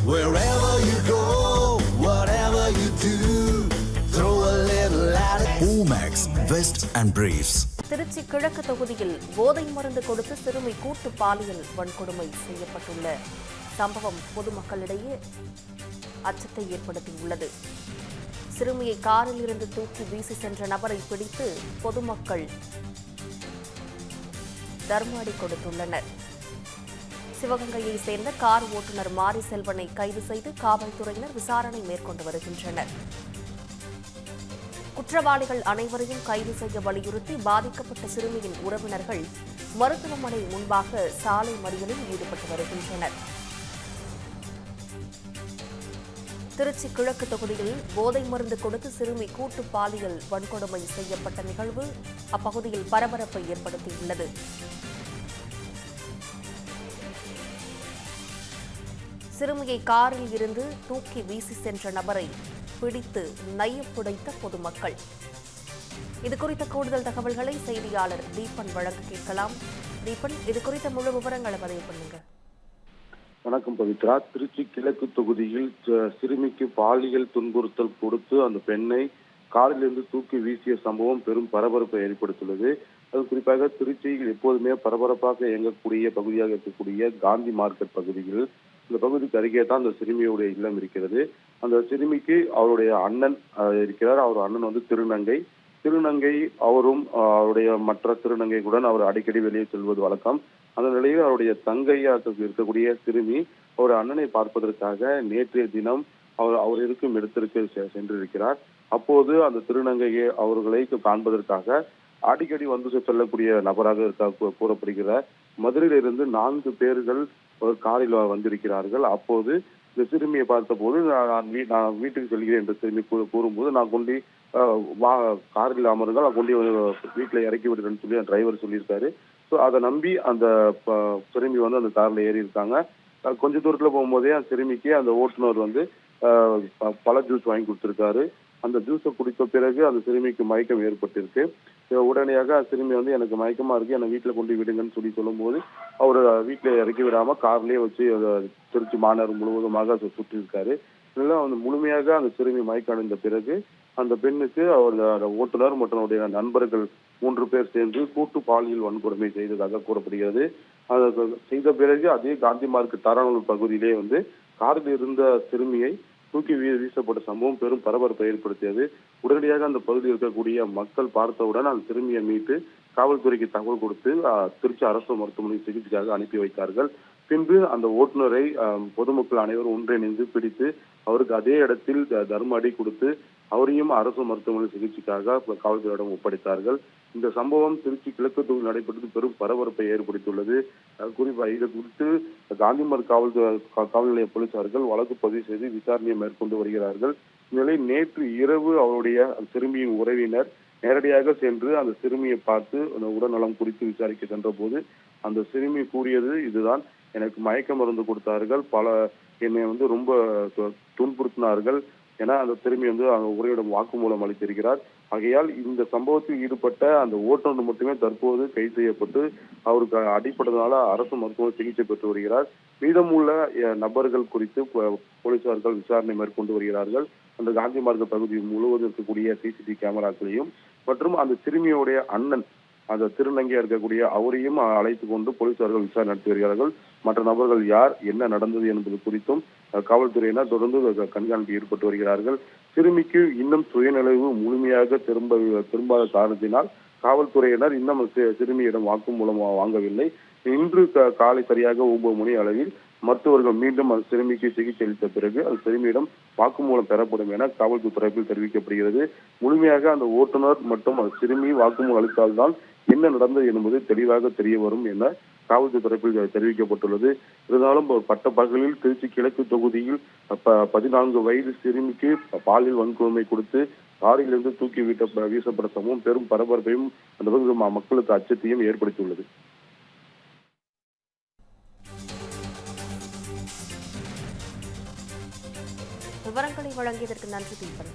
Wherever you go, whatever you do, throw a little at it. Omax, Vest and Briefs. Trichy கிழக்கு தொகுதியில் போதை மருந்து கொடுத்து சிறுமி கூட்டு பாலியல் வன்கொடுமை செய்யப்பட்டுள்ள சம்பவம் பொதுமக்களிடையே அச்சத்தை ஏற்படுத்தியுள்ளது. சிறுமியை காரில் இருந்து தூக்கி வீசி சென்ற நபரை பிடித்து பொதுமக்கள் தர்மாடி கொடுத்துள்ளனர். சிவகங்கையை சேர்ந்த கார் ஓட்டுநர் மாரி செல்வனை கைது செய்து காவல்துறையினர் விசாரணை மேற்கொண்டு வருகின்றனர். குற்றவாளிகள் அனைவரையும் கைது செய்ய வலியுறுத்தி பாதிக்கப்பட்ட சிறுமியின் உறவினர்கள் மருத்துவமனை முன்பாக சாலை மறியலில் ஈடுபட்டு வருகின்றனர். திருச்சி கிழக்கு தொகுதியில் போதை மருந்து கொடுத்து சிறுமி கூட்டு பாலியல் வன்கொடுமை செய்யப்பட்ட நிகழ்வு அப்பகுதியில் பரபரப்பை ஏற்படுத்தியுள்ளது. சிறுமியை காரில் இருந்து தூக்கி வீசி சென்ற நபரை பிடித்து நையப்புடைத்த பொதுமக்கள். இதுகுறித்த கூடுதல் தகவல்களை செய்தியாளர் தீபன் வழங்க கேட்கலாம். தீபன், இது குறித்த முழு விவரங்களை பதிவு பண்ணுங்க. வணக்கம் பவித்ரா. திருச்சி கிழக்கு தொகுதியில் சிறுமிக்கு பாலியல் துன்புறுத்தல் கொடுத்து அந்த பெண்ணை காரிலிருந்து தூக்கி வீசிய சம்பவம் பெரும் பரபரப்பை ஏற்படுத்தியுள்ளது. அது குறிப்பாக திருச்சியில் எப்போதுமே பரபரப்பாக இயங்கக்கூடிய பகுதியாக இருக்கக்கூடிய காந்தி மார்க்கெட் பகுதியில் இந்த பகுதிக்கு அருகே தான் அந்த சிறுமியுடைய இல்லம் இருக்கிறது. அந்த சிறுமிக்கு அவருடைய அண்ணன் இருக்கிறார். அவர் அண்ணன் திருநங்கை அவரும் அவருடைய மற்ற திருநங்கைகளுடன் அவர் அடிக்கடி வெளியே செல்வது வழக்கம். அந்த நிலையில் அவருடைய தங்கையாக இருக்கக்கூடிய சிறுமி அவர் அண்ணனை பார்ப்பதற்காக நேற்றைய தினம் அவர் இருக்கும் இடத்திற்கு சென்றிருக்கிறார். அப்போது அந்த திருநங்கையை அவர்களை காண்பதற்காக அடிக்கடி வந்து செல்லக்கூடிய நபராக கூறப்படுகிற மதுரையிலிருந்து 4 பேர்கள் ஒரு காரில் வந்திருக்கிறார்கள். அப்போது இந்த சிறுமியை பார்த்த போது நான் வீட்டுக்கு செல்கிறேன் என்று சிறுமி கூறும்போது நான் கொண்டு காரில் அமருங்கள், நான் கொண்டு வீட்டில் இறக்கி விடுறேன்னு சொல்லி டிரைவர் சொல்லியிருக்காரு. ஸோ அதை நம்பி அந்த சிறுமி வந்து அந்த காரில் ஏறி இருக்காங்க. கொஞ்ச தூரத்தில் போகும்போதே அந்த சிறுமிக்கு அந்த ஓட்டுநர் வந்து பழ ஜூஸ் வாங்கி கொடுத்துருக்காரு. அந்த ஜூஸை குடித்த பிறகு அந்த சிறுமிக்கு மயக்கம் ஏற்பட்டிருக்கு. உடனடியாக சிறுமி வந்து எனக்கு மயக்கமா இருக்கு, என்னை வீட்டுல கொண்டு விடுங்கன்னு சொல்லும்போது அவர் வீட்டுல இறக்கி விடாம கார்லயே வச்சு திருச்சி மாநகர் முழுவதுமாக சுற்றி இருக்காரு. இதெல்லாம் வந்து முழுமையாக அந்த சிறுமி மயக்கம் அடைந்த பிறகு அந்த பெண்ணுக்கு அவர் ஓட்டுநர் மற்றும் அவருடைய நண்பர்கள் 3 பேர் சேர்ந்து கூட்டு பாலியல் வன்கொடுமை செய்ததாக கூறப்படுகிறது. அதை செய்த பிறகு அதே காந்தி மார்க்கெட் தாரானூர் பகுதியிலே வந்து காரில் இருந்த சிறுமியை தூக்கி வீசப்பட்ட சம்பவம் பெரும் பரபரப்பை ஏற்படுத்தியது. உடனடியாக அந்த பகுதியில் இருக்கக்கூடிய மக்கள் பார்த்தவுடன் அந்த சிறுமியை மீட்டு காவல்துறைக்கு தகவல் கொடுத்து திருச்சி அரசு மருத்துவமனை சிகிச்சைக்காக அனுப்பி வைத்தார்கள். பின்பு அந்த ஓட்டுநரை பொதுமக்கள் அனைவரும் ஒன்றிணைந்து பிடித்து அவருக்கு அதே இடத்தில் தர்ம அடி கொடுத்து அவரையும் அரசு மருத்துவமனை சிகிச்சைக்காக காவல்துறையிடம் ஒப்படைத்தார்கள். இந்த சம்பவம் திருச்சி கிழக்கு தொகுதியில் நடைபெற்றது பெரும் பரபரப்பை ஏற்படுத்தியுள்ளது. குறிப்பாக இது குறித்து காந்திமார்க் காவல் நிலைய போலீசார்கள் வழக்கு பதிவு செய்து விசாரணையை மேற்கொண்டு வருகிறார்கள். இந்நிலையில் நேற்று இரவு அவருடைய சிறுமியின் உறவினர் நேரடியாக சென்று அந்த சிறுமியை பார்த்து அந்த உடல்நலம் குறித்து விசாரிக்க சென்ற போது அந்த சிறுமி கூறியது இதுதான், எனக்கு மயக்க மருந்து கொடுத்தார்கள், என்னை வந்து ரொம்ப துன்புறுத்தினார்கள் என அந்த சிறுமி வந்து உரையிடம் வாக்குமூலம் அளித்திருக்கிறார். ஆகையால் இந்த சம்பவத்தில் ஈடுபட்ட அந்த ஓட்டுநர் மட்டுமே தற்போது கைது செய்யப்பட்டு அவருக்கு அடிப்பட்டதனால அரசு மருத்துவ சிகிச்சை பெற்று வருகிறார். மீதமுள்ள நபர்கள் குறித்து போலீசார்கள் விசாரணை மேற்கொண்டு வருகிறார்கள். அந்த காந்தி மார்க்கெட் பகுதி முழுவதும் இருக்கக்கூடிய சிசிடிவி கேமராக்களையும் மற்றும் அந்த சிறுமியுடைய அண்ணன் அந்த திருநங்கையா இருக்கக்கூடிய அவரையும் அழைத்து கொண்டு போலீசார்கள் விசாரணை நடத்தி வருகிறார்கள். மற்ற நபர்கள் யார், என்ன நடந்தது என்பது குறித்தும் காவல்துறையினர் தொடர்ந்து கண்காணிப்பு ஈடுபட்டு வருகிறார்கள். சிறுமிக்கு இன்னும் சுயநிலைவு முழுமையாக திரும்பாத காரணத்தினால் காவல்துறையினர் இன்னும் சிறுமியிடம் வாக்குமூலம் வாங்கவில்லை. இன்று காலை சரியாக 9 மணி அளவில் மருத்துவர்கள் மீண்டும் அந்த சிறுமிக்கு சிகிச்சை அளித்த பிறகு அந்த சிறுமியிடம் வாக்குமூலம் பெறப்படும் என காவல்துறை தரப்பில் தெரிவிக்கப்படுகிறது. முழுமையாக அந்த ஓட்டுநர் மற்றும் அந்த சிறுமி வாக்குமூலம் அளித்தால்தான் என்ன நடந்தது என்பது தெளிவாக தெரிய வரும் என காவல்துறை தரப்பில் தெரிவிக்கப்பட்டுள்ளது. இருந்தாலும் பட்ட பகலில் திருச்சி கிழக்கு தொகுதியில் 14 வயது சிறுமிக்கு பாலியல் வன்கொடுமை கொடுத்து காரிலிருந்து தூக்கி வீசப்பட்ட சம்பவம் பெரும் பரபரப்பையும் அந்த மக்களுக்கு அச்சத்தையும் ஏற்படுத்தியுள்ளது. விவரங்களை வழங்கியதற்கு நன்றி தீபன்.